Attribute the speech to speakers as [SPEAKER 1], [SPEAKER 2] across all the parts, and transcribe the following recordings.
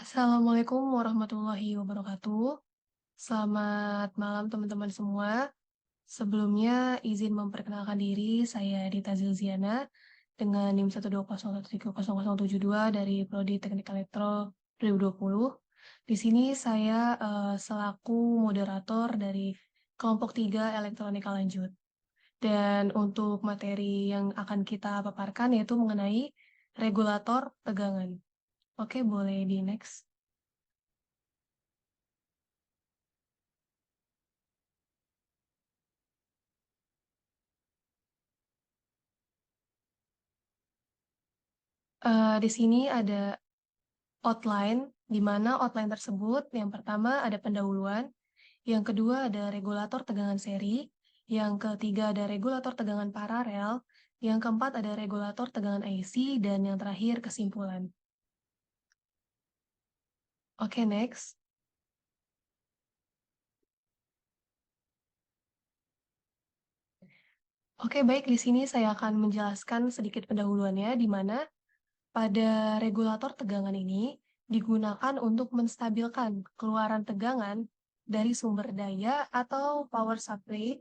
[SPEAKER 1] Assalamualaikum warahmatullahi wabarakatuh. Selamat malam teman-teman semua. Sebelumnya izin memperkenalkan diri, saya Dita Zilziana dengan NIM 120130072 dari Prodi Teknik Elektro 2020. Di sini saya selaku moderator dari kelompok 3 elektronika lanjut. Dan untuk materi yang akan kita paparkan yaitu mengenai regulator tegangan. Oke, boleh di next. Di sini ada outline, di mana outline tersebut yang pertama ada pendahuluan, yang kedua ada regulator tegangan seri, yang ketiga ada regulator tegangan paralel, yang keempat ada regulator tegangan AC, dan yang terakhir kesimpulan. Oke, next. Oke, baik, di sini saya akan menjelaskan sedikit pendahuluannya, di mana pada regulator tegangan ini digunakan untuk menstabilkan keluaran tegangan dari sumber daya atau power supply.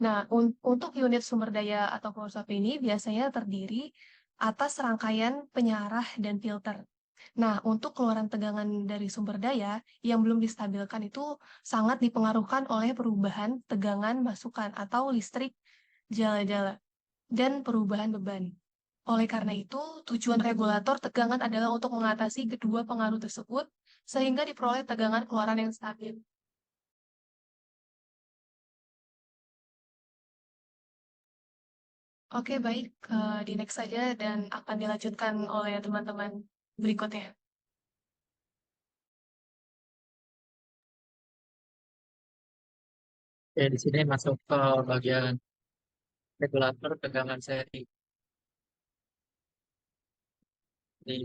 [SPEAKER 1] Nah, untuk unit sumber daya atau power supply ini biasanya terdiri atas rangkaian penyarah dan filter. Nah, untuk keluaran tegangan dari sumber daya yang belum distabilkan itu sangat dipengaruhkan oleh perubahan tegangan masukan atau listrik jala-jala dan perubahan beban. Oleh karena itu, tujuan regulator tegangan adalah untuk mengatasi kedua pengaruh tersebut sehingga diperoleh tegangan keluaran yang stabil. Oke, baik. Di next saja dan akan dilanjutkan oleh teman-teman berikutnya.
[SPEAKER 2] Oke, di sini masuk ke bagian regulator tegangan seri. Di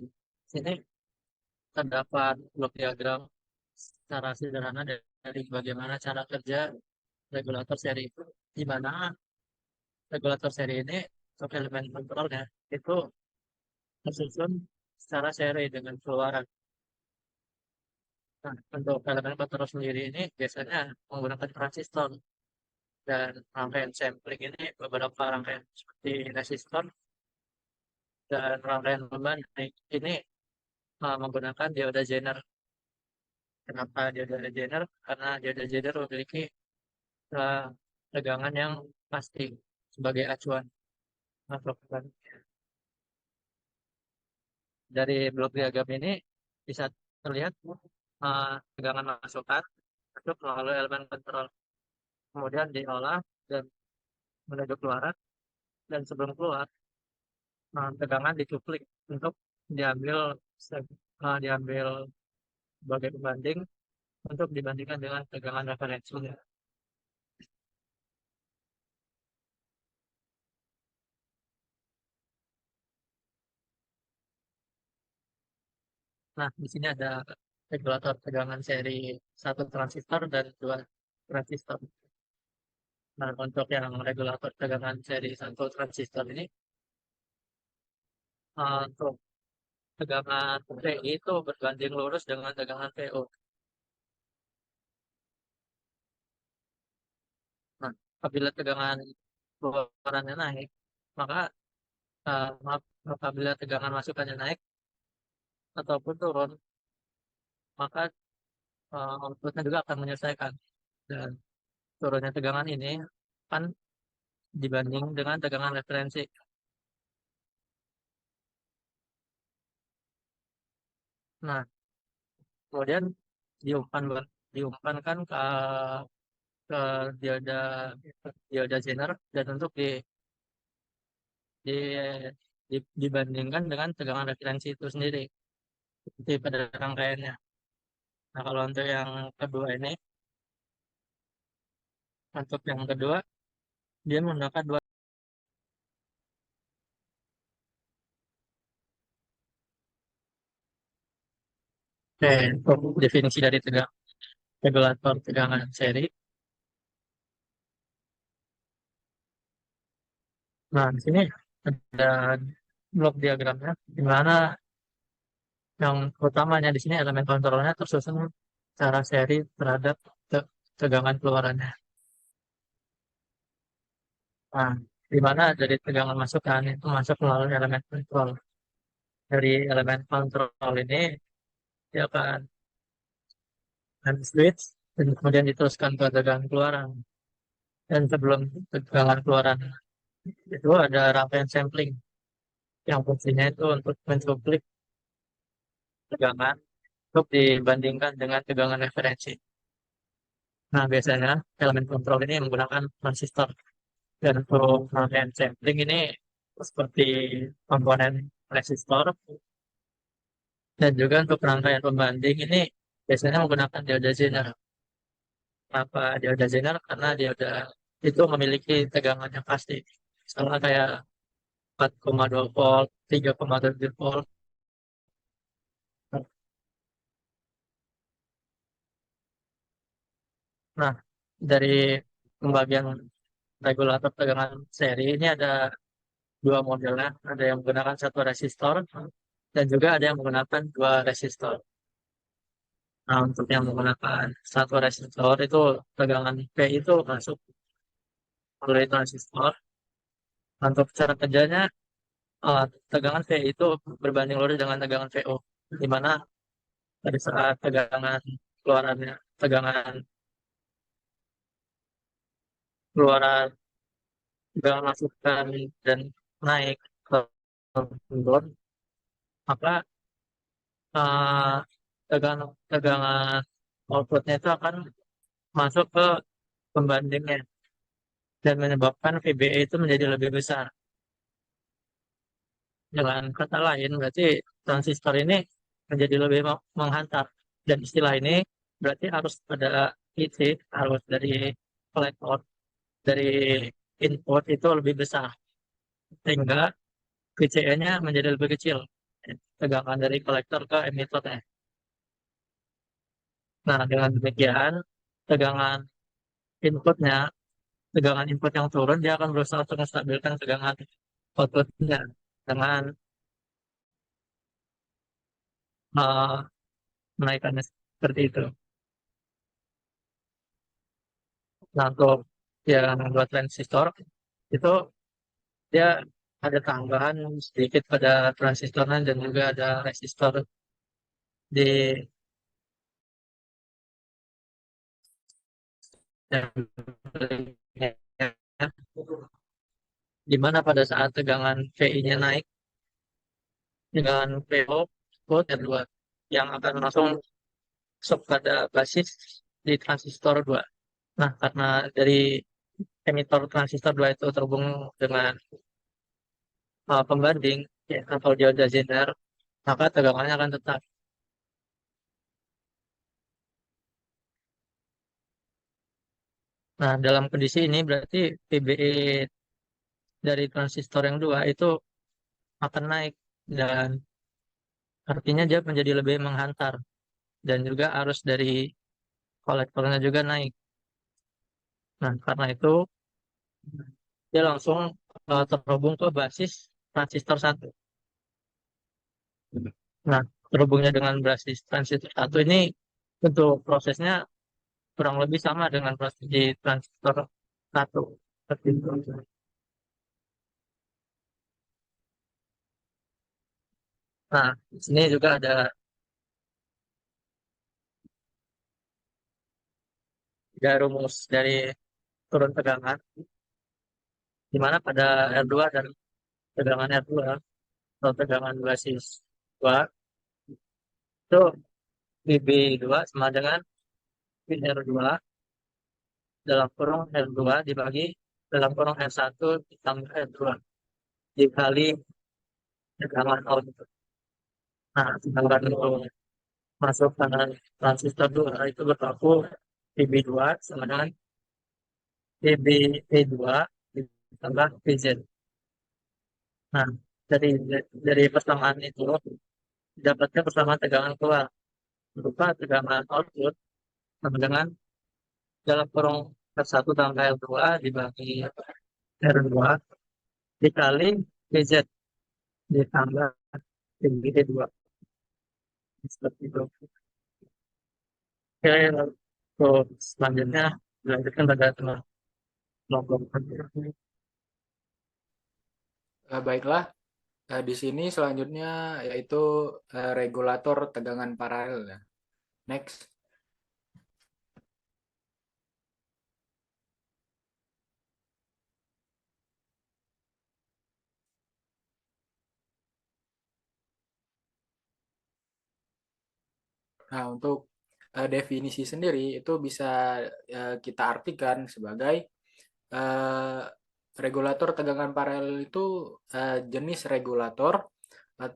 [SPEAKER 2] sini terdapat blok diagram secara sederhana dari bagaimana cara kerja regulator seri itu, di mana regulator seri ini untuk elemen kontrolnya itu tersusun secara seri dengan keluaran. Nah, untuk elemen kontrol sendiri ini biasanya menggunakan transistor dan rangkaian sampling ini beberapa rangkaian seperti resistor dan rangkaian beban ini menggunakan dioda Zener. Kenapa dioda Zener? Karena dioda Zener memiliki eh, tegangan yang pasti sebagai acuan untuk dari blok diagram ini bisa terlihat tegangan masukan masuk melalui elemen kontrol, kemudian diolah dan menuju keluaran, dan sebelum keluar tegangan dicuplik untuk diambil diambil sebagai pembanding untuk dibandingkan dengan tegangan referensinya. Nah, di sini ada regulator tegangan seri satu transistor dan dua transistor. Nah, untuk yang regulator tegangan seri satu transistor ini, untuk tegangan VI itu berbanding lurus dengan tegangan VO. Nah, apabila tegangan keluarannya naik, maka maaf, apabila tegangan masukannya naik ataupun turun, maka outputnya juga akan menyesuaikan. Dan turunnya tegangan ini akan dibanding dengan tegangan referensi. Nah, kemudian diumpan diumpankan ke dioda dioda Zener dan untuk di, dibandingkan dengan tegangan referensi itu sendiri seperti pada rangkaiannya. Nah, kalau untuk yang kedua dia menggunakan dua. Untuk definisi dari regulator tegangan seri. Nah, di sini ada blok diagramnya di mana Yang utamanya di sini elemen kontrolnya tersusun secara seri terhadap tegangan keluarannya. Nah, di mana dari tegangan masukan itu masuk melalui elemen kontrol. Dari elemen kontrol ini dia akan switch dan kemudian diteruskan ke tegangan keluaran. Dan sebelum tegangan keluaran itu ada rangkaian sampling yang fungsinya itu untuk mencuplik tegangan untuk dibandingkan dengan tegangan referensi. Nah, biasanya elemen kontrol ini menggunakan transistor. Dan untuk rangkaian sampling ini seperti komponen resistor dan juga untuk rangkaian pembanding ini biasanya menggunakan dioda Zener. Kenapa dioda Zener? Karena dioda itu memiliki tegangan yang pasti. Misalnya kayak 4,2 volt, 3,7 volt. Nah, dari pembagian regulator tegangan seri ini ada dua modelnya. Ada yang menggunakan satu resistor dan juga ada yang menggunakan dua resistor. Nah, untuk yang menggunakan satu resistor itu tegangan P itu masuk melalui transistor. Untuk cara kerjanya, tegangan V itu berbanding lurus dengan tegangan VO, di mana pada saat tegangan keluarannya, tegangan keluaran, tegangan masukan dan naik ke input, maka eh, tegangan outputnya itu akan masuk ke pembandingnya dan menyebabkan VBE itu menjadi lebih besar. Dengan kata lain, berarti transistor ini menjadi lebih menghantar. Dan istilah ini berarti harus ada IC, harus dari kolektor, dari input itu lebih besar. Sehingga VCE-nya menjadi lebih kecil. Tegangan dari kolektor ke emitornya. Nah, dengan demikian, tegangan inputnya, tegangan input yang turun, dia akan berusaha untuk menstabilkan tegangan outputnya dengan uh, menaikkannya seperti itu. Nah, untuk yang buat transistor itu dia ada tambahan sedikit pada transistornya dan juga ada resistor di di mana pada saat tegangan VI-nya naik, tegangan VO volt R2 yang akan langsung masuk pada basis di transistor 2. Nah, karena dari emitor transistor 2 itu terhubung dengan pembanding ya, atau dioda Zener, maka tegangannya akan tetap. Nah, dalam kondisi ini berarti PBE dari transistor yang dua itu akan naik dan artinya dia menjadi lebih menghantar dan juga arus dari kolektornya juga naik. Nah, karena itu dia langsung terhubung ke basis transistor satu. Nah, terhubungnya dengan basis transistor satu ini untuk prosesnya kurang lebih sama dengan proses di transistor satu. Seperti itu. Nah, di sini juga ada rumus dari turun tegangan, di mana pada R2 dan tegangan R2 atau tegangan basis 2 itu VB2 sama dengan VR2 dalam kurung R2 dibagi dalam kurung R1 ditambah R2 dikali tegangan output. Nah, sedangkan untuk masuk ke transistor 2 itu berlaku VB2 sama dengan VB2 ditambah VZ. Nah, dari dari persamaan itu dapatnya persamaan tegangan keluar berupa tegangan output sama dengan dalam kurung R1 tambah R2 dibagi R2 dikali PZ ditambah PZ2. seperti itu. Oke, untuk selanjutnya dilanjutkan pada kelompok.
[SPEAKER 3] Baiklah, di sini selanjutnya yaitu regulator tegangan paralel ya. Next. Nah, untuk definisi sendiri itu bisa kita artikan sebagai eh, regulator tegangan paralel itu jenis regulator eh,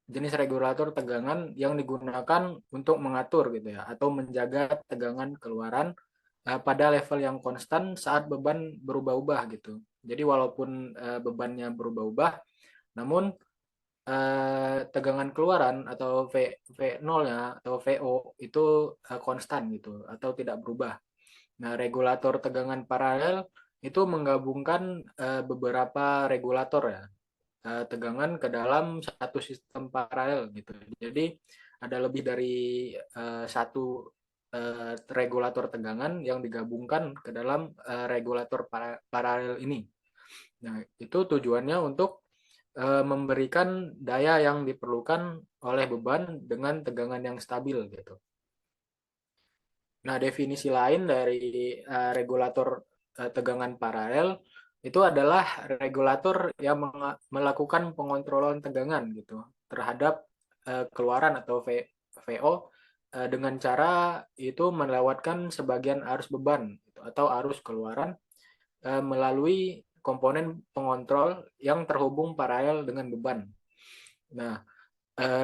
[SPEAKER 3] jenis regulator tegangan yang digunakan untuk mengatur gitu ya atau menjaga tegangan keluaran pada level yang konstan saat beban berubah-ubah gitu. Jadi walaupun bebannya berubah-ubah, namun tegangan keluaran atau V0-nya atau VO itu konstan gitu atau tidak berubah. Nah, regulator tegangan paralel itu menggabungkan beberapa regulator ya tegangan ke dalam satu sistem paralel gitu. Jadi ada lebih dari satu regulator tegangan yang digabungkan ke dalam regulator paralel ini. Nah, itu tujuannya untuk memberikan daya yang diperlukan oleh beban dengan tegangan yang stabil gitu. Nah, definisi lain dari regulator tegangan paralel itu adalah regulator yang melakukan pengontrolan tegangan gitu terhadap keluaran atau VO dengan cara itu melewatkan sebagian arus beban gitu, atau arus keluaran melalui komponen pengontrol yang terhubung paralel dengan beban. Nah,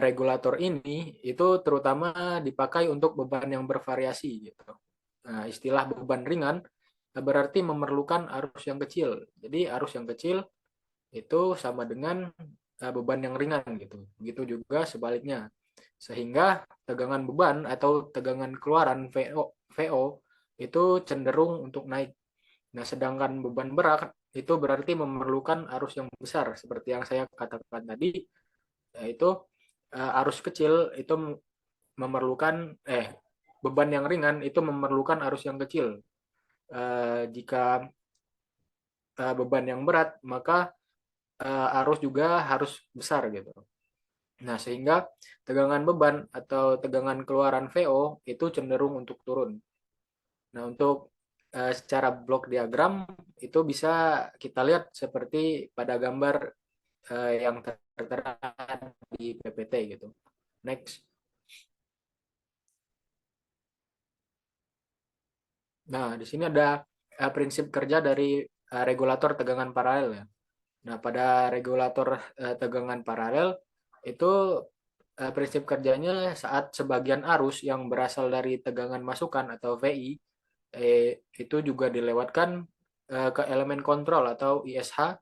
[SPEAKER 3] regulator ini itu terutama dipakai untuk beban yang bervariasi gitu. Nah, istilah beban ringan berarti memerlukan arus yang kecil. Jadi arus yang kecil itu sama dengan beban yang ringan gitu. Begitu juga sebaliknya. Sehingga tegangan beban atau tegangan keluaran VO itu cenderung untuk naik. Nah, sedangkan beban berat itu berarti memerlukan arus yang besar seperti yang saya katakan tadi, yaitu arus kecil itu memerlukan beban yang ringan itu memerlukan arus yang kecil. Jika beban yang berat, maka arus juga harus besar gitu. Nah, sehingga tegangan beban atau tegangan keluaran VO itu cenderung untuk turun. Nah, untuk secara blok diagram itu bisa kita lihat seperti pada gambar yang tertera di PPT gitu. Next. Nah, di sini ada prinsip kerja dari regulator tegangan paralel ya. Nah, pada regulator tegangan paralel itu prinsip kerjanya saat sebagian arus yang berasal dari tegangan masukan atau VI itu juga dilewatkan ke elemen kontrol atau ISH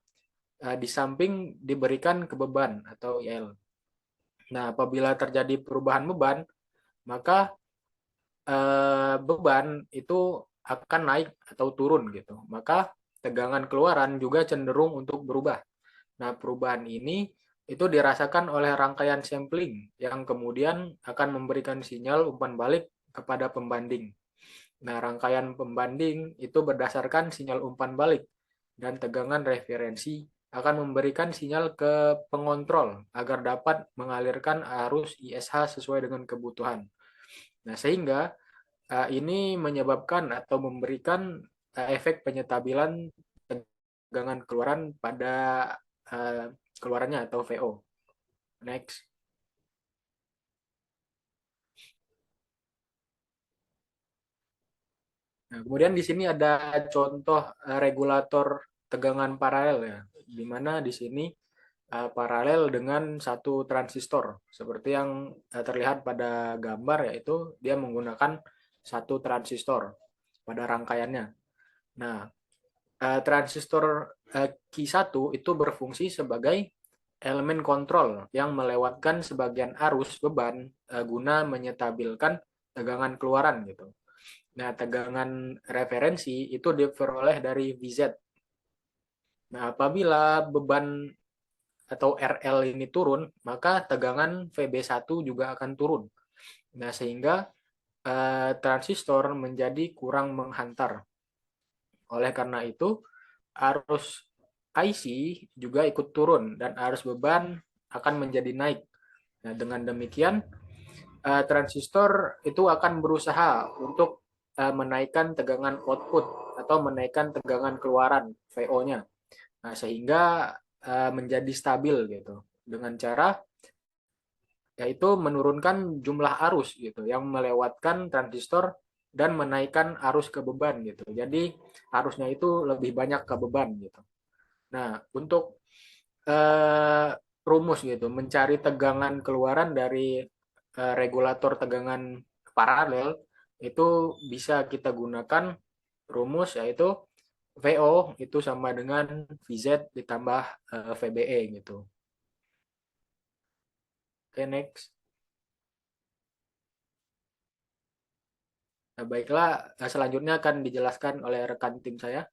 [SPEAKER 3] di samping diberikan ke beban atau IL. Nah, apabila terjadi perubahan beban, maka beban itu akan naik atau turun gitu. Maka tegangan keluaran juga cenderung untuk berubah. Nah, perubahan ini itu dirasakan oleh rangkaian sampling yang kemudian akan memberikan sinyal umpan balik kepada pembanding. Nah, rangkaian pembanding itu berdasarkan sinyal umpan balik dan tegangan referensi akan memberikan sinyal ke pengontrol agar dapat mengalirkan arus ISH sesuai dengan kebutuhan. Nah, sehingga ini menyebabkan atau memberikan efek penyetabilan tegangan keluaran pada keluarannya atau VO. Next. Nah, kemudian di sini ada contoh regulator tegangan paralel ya, di mana di sini paralel dengan satu transistor seperti yang terlihat pada gambar, yaitu dia menggunakan satu transistor pada rangkaiannya. Nah, transistor Q1 itu berfungsi sebagai elemen kontrol yang melewatkan sebagian arus beban guna menyetabilkan tegangan keluaran gitu. Nah, tegangan referensi itu diperoleh dari Vz. Nah, apabila beban atau RL ini turun, maka tegangan VB1 juga akan turun. Nah, sehingga transistor menjadi kurang menghantar. Oleh karena itu, arus IC juga ikut turun dan arus beban akan menjadi naik. Nah, dengan demikian transistor itu akan berusaha untuk menaikkan tegangan output atau menaikkan tegangan keluaran VO-nya. Nah, sehingga menjadi stabil gitu dengan cara yaitu menurunkan jumlah arus gitu yang melewatkan transistor dan menaikkan arus ke beban gitu. Jadi arusnya itu lebih banyak ke beban gitu. Nah, untuk rumus gitu, mencari tegangan keluaran dari regulator tegangan paralel itu bisa kita gunakan rumus yaitu VO itu sama dengan VZ ditambah VBE gitu. Oke, next. Nah, baiklah, selanjutnya akan dijelaskan oleh rekan tim saya.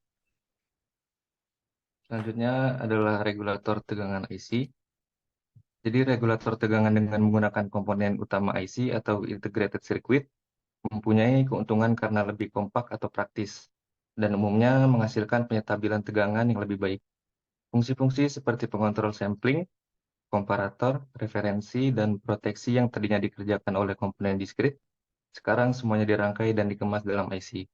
[SPEAKER 4] Selanjutnya adalah regulator tegangan IC. Jadi regulator tegangan dengan menggunakan komponen utama IC atau integrated circuit mempunyai keuntungan karena lebih kompak atau praktis, dan umumnya menghasilkan penyetabilan tegangan yang lebih baik. Fungsi-fungsi seperti pengontrol sampling, komparator, referensi, dan proteksi yang tadinya dikerjakan oleh komponen diskrit, sekarang semuanya dirangkai dan dikemas dalam IC.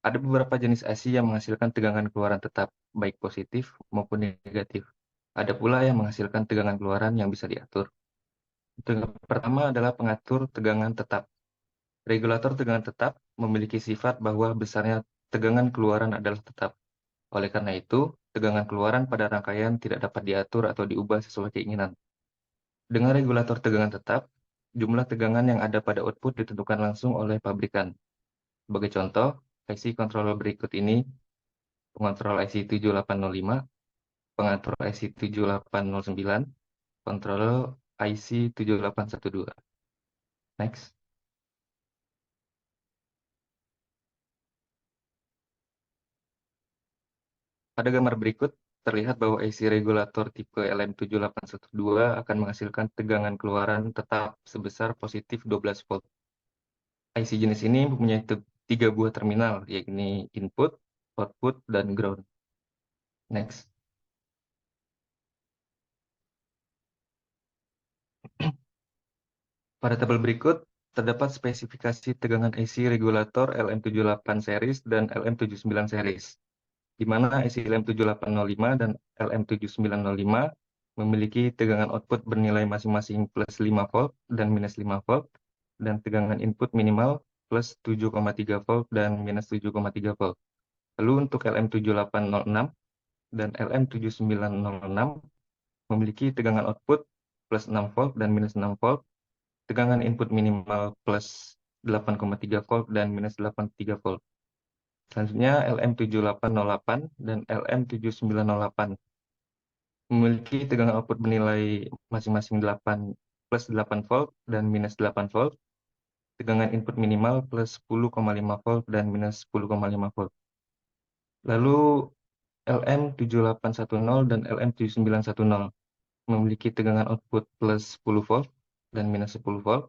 [SPEAKER 4] Ada beberapa jenis IC yang menghasilkan tegangan keluaran tetap, baik positif maupun negatif. Ada pula yang menghasilkan tegangan keluaran yang bisa diatur. Yang pertama adalah pengatur tegangan tetap. Regulator tegangan tetap memiliki sifat bahwa besarnya tegangan keluaran adalah tetap. Oleh karena itu, tegangan keluaran pada rangkaian tidak dapat diatur atau diubah sesuai keinginan. Dengan regulator tegangan tetap, jumlah tegangan yang ada pada output ditentukan langsung oleh pabrikan. Sebagai contoh, IC controller berikut ini: pengontrol IC 7805, pengatur IC 7809, kontrol IC 7812. Next. Pada gambar berikut, terlihat bahwa IC regulator tipe LM7812 akan menghasilkan tegangan keluaran tetap sebesar positif 12 volt. IC jenis ini mempunyai 3 buah terminal, yakni input, output, dan ground. Next. Pada tabel berikut, terdapat spesifikasi tegangan IC regulator LM78 series dan LM79 series, di mana IC LM7805 dan LM7905 memiliki tegangan output bernilai masing-masing plus 5 volt dan minus 5 volt, dan tegangan input minimal plus 7,3 volt dan minus 7,3 volt. Lalu untuk LM7806 dan LM7906 memiliki tegangan output plus 6 volt dan minus 6 volt, tegangan input minimal plus 8,3 volt dan minus 8,3 volt. Selanjutnya LM7808 dan LM7908 memiliki tegangan output bernilai masing-masing 8 plus 8 volt dan minus 8 volt, tegangan input minimal plus 10,5 volt dan minus 10,5 volt. Lalu LM7810 dan LM7910 memiliki tegangan output plus 10 volt dan minus 10 volt,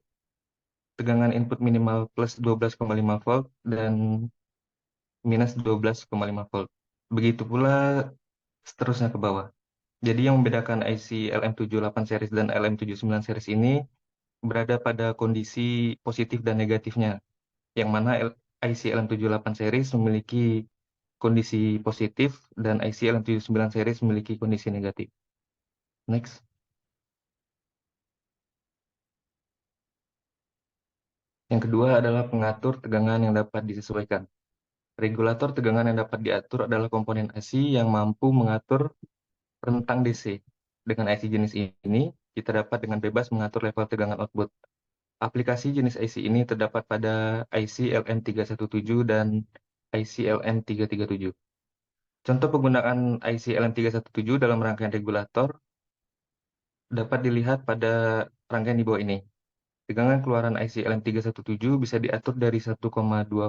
[SPEAKER 4] tegangan input minimal plus 12,5 volt dan minus 12,5 volt. Begitu pula seterusnya ke bawah. Jadi yang membedakan IC LM78 series dan LM79 series ini berada pada kondisi positif dan negatifnya, yang mana IC LM78 series memiliki kondisi positif dan IC LM79 series memiliki kondisi negatif. Next. Yang kedua adalah pengatur tegangan yang dapat disesuaikan. Regulator tegangan yang dapat diatur adalah komponen IC yang mampu mengatur rentang DC. Dengan IC jenis ini, kita dapat dengan bebas mengatur level tegangan output. Aplikasi jenis IC ini terdapat pada IC LM317 dan IC LM337. Contoh penggunaan IC LM317 dalam rangkaian regulator dapat dilihat pada rangkaian di bawah ini. Tegangan keluaran IC LM317 bisa diatur dari 1,2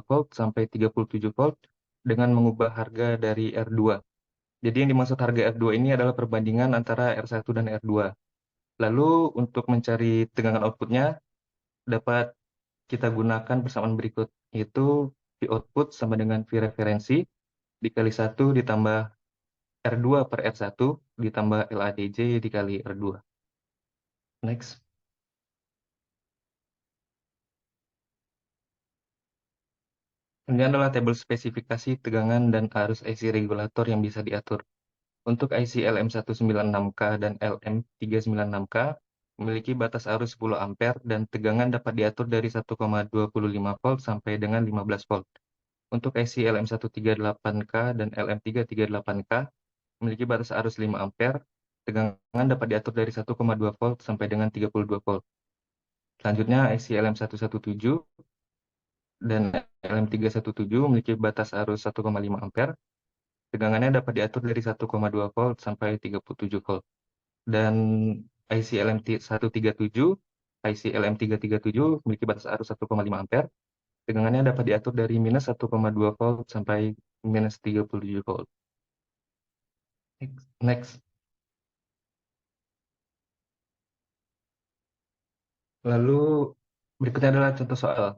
[SPEAKER 4] volt sampai 37 volt dengan mengubah harga dari R2. Jadi yang dimaksud harga R2 ini adalah perbandingan antara R1 dan R2. Lalu untuk mencari tegangan outputnya dapat kita gunakan persamaan berikut, yaitu V output sama dengan V referensi dikali 1 ditambah R2 per R1 ditambah LADJ dikali R2. Next. Ini adalah tabel spesifikasi tegangan dan arus IC regulator yang bisa diatur. Untuk IC LM196K dan LM396K memiliki batas arus 10 ampere dan tegangan dapat diatur dari 1,25 volt sampai dengan 15 volt. Untuk IC LM138K dan LM338K memiliki batas arus 5 ampere, tegangan dapat diatur dari 1,2 volt sampai dengan 32 volt. Selanjutnya IC LM117 dan LM317 memiliki batas arus 1,5 ampere, tegangannya dapat diatur dari 1,2 volt sampai 37 volt. Dan IC LM137, IC LM337 memiliki batas arus 1,5 ampere, tegangannya dapat diatur dari minus 1,2 volt sampai minus 37 volt. Next. Lalu berikutnya adalah contoh soal.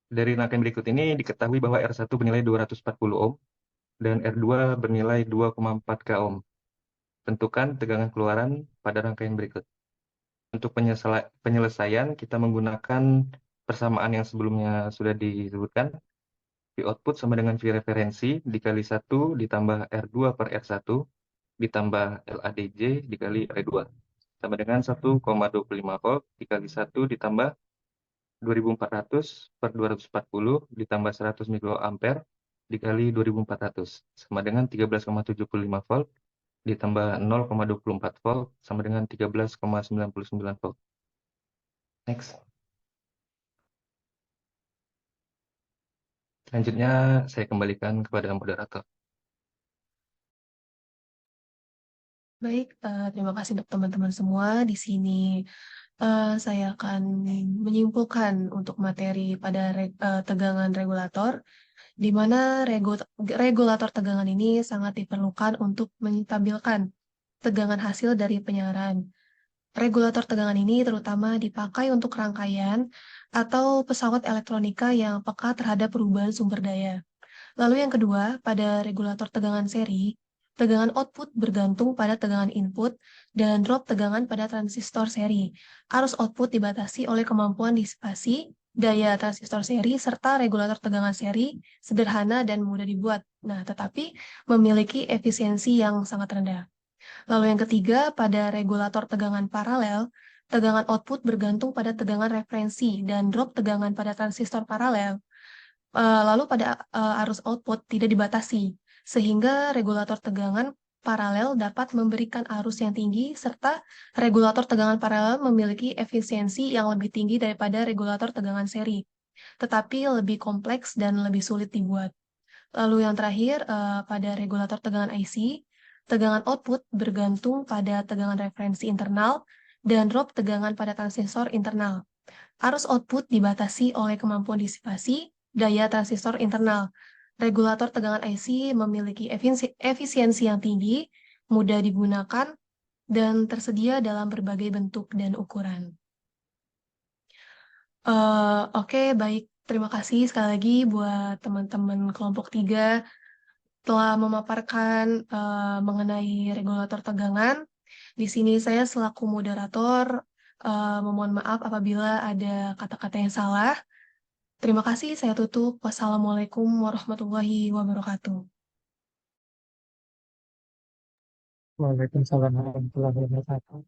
[SPEAKER 4] Dari rangkaian berikut ini diketahui bahwa R1 bernilai 240 ohm dan R2 bernilai 2,4 k ohm. Tentukan tegangan keluaran pada rangkaian berikut. Untuk penyelesaian kita menggunakan persamaan yang sebelumnya sudah disebutkan. V output sama dengan V referensi dikali 1 ditambah R2 per R1 ditambah LADJ dikali R2 sama dengan 1,25 volt dikali 1 ditambah 2400 per 240 ditambah 100 mikroampere dikali 2400 sama dengan 13,75 volt ditambah 0,24 volt sama dengan 13,99 volt. Next. Selanjutnya saya kembalikan kepada moderator.
[SPEAKER 1] Baik, terima kasih untuk teman-teman semua. Di sini saya akan menyimpulkan untuk materi pada tegangan regulator, di mana regulator tegangan ini sangat diperlukan untuk menstabilkan tegangan hasil dari penyiaran. Regulator tegangan ini terutama dipakai untuk rangkaian atau pesawat elektronika yang peka terhadap perubahan sumber daya. Lalu yang kedua, pada regulator tegangan seri, tegangan output bergantung pada tegangan input dan drop tegangan pada transistor seri. Arus output dibatasi oleh kemampuan disipasi daya transistor seri serta regulator tegangan seri sederhana dan mudah dibuat. Nah, tetapi memiliki efisiensi yang sangat rendah. Lalu yang ketiga, pada regulator tegangan paralel, tegangan output bergantung pada tegangan referensi dan drop tegangan pada transistor paralel. Lalu pada arus output tidak dibatasi, sehingga regulator tegangan paralel dapat memberikan arus yang tinggi, serta regulator tegangan paralel memiliki efisiensi yang lebih tinggi daripada regulator tegangan seri, tetapi lebih kompleks dan lebih sulit dibuat. Lalu yang terakhir, pada regulator tegangan IC, tegangan output bergantung pada tegangan referensi internal dan drop tegangan pada transistor internal. Arus output dibatasi oleh kemampuan disipasi daya transistor internal. Regulator tegangan IC memiliki efisiensi yang tinggi, mudah digunakan, dan tersedia dalam berbagai bentuk dan ukuran. Oke, baik. Terima kasih sekali lagi buat teman-teman kelompok 3 telah memaparkan mengenai regulator tegangan. Di sini saya selaku moderator memohon maaf apabila ada kata-kata yang salah. Terima kasih, saya tutup. Wassalamualaikum warahmatullahi wabarakatuh.
[SPEAKER 5] Waalaikumsalam warahmatullahi wabarakatuh.